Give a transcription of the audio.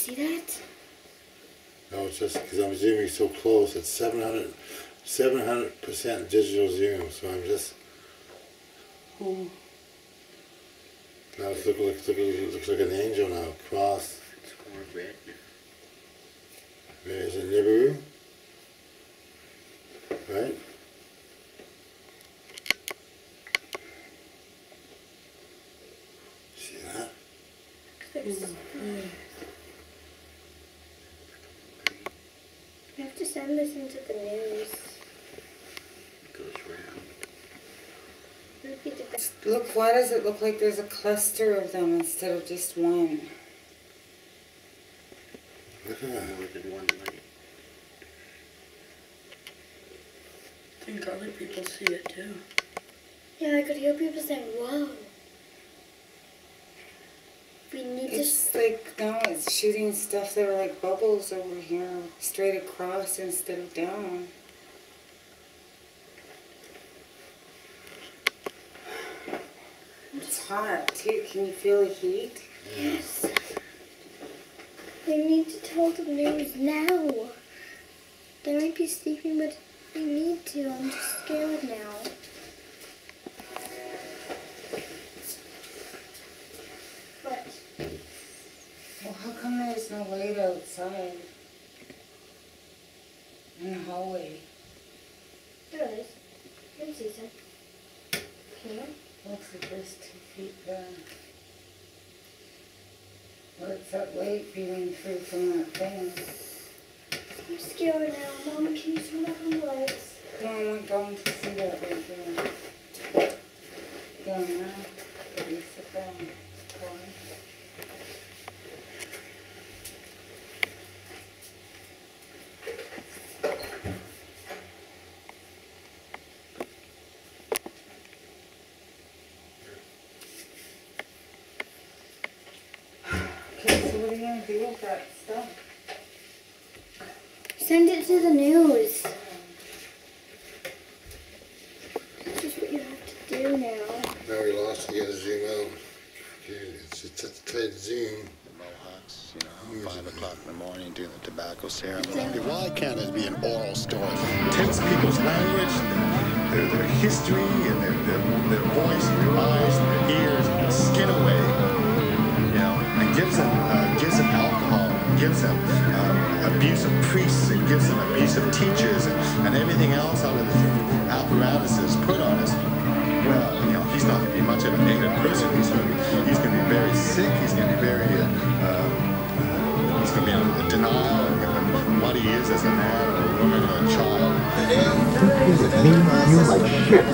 see that? No, it's just because I'm zooming so close. It's 700% digital zoom, so I'm just... Oh. Now it looks like an angel now, cross. It's more red. There's a Nibiru, right? See that? You have to send this into the news. It goes round. Repeat it. Look, why does it look like there's a cluster of them instead of just one? Look at that. More than one light. I think other people see it too. Yeah, I could hear people saying, whoa. We need It's like, now it's shooting stuff that are like bubbles over here, straight across instead of down. It's hot too. Can you feel the heat? Yes. We need to tell the news now. They might be sleeping, but we need to. I'm just scared now. What? Well, how come there's no light outside? In the hallway? There is. I can see some. Here? Looks like there's 2 feet there. Or it's that light beaming through from that thing. I'm scared now. Mom, can you turn off the lights? No, I'm going to see that right there. Down there. You sit down. Corner. Okay, so what are you going to do with that stuff? Send it to the news. This is what you have to do now. Now we lost, you gotta zoom out. It's such a tight zoom. The Mohawks, 5 o'clock in the morning doing the tobacco ceremony. Why can't it be an oral story? Takes people's language, their history, and their voice, and their eyes, and their ears, and their skin away, and gives them alcohol, gives them abuse of priests, and gives them abuse of teachers, and everything else out of the apparatus is put on us. Well, he's not going to be much of an ignorant person. He's going to be very sick. He's going to be very, he's going to be in denial of what he is as a man, or a woman, or a child. Today is an enterprise.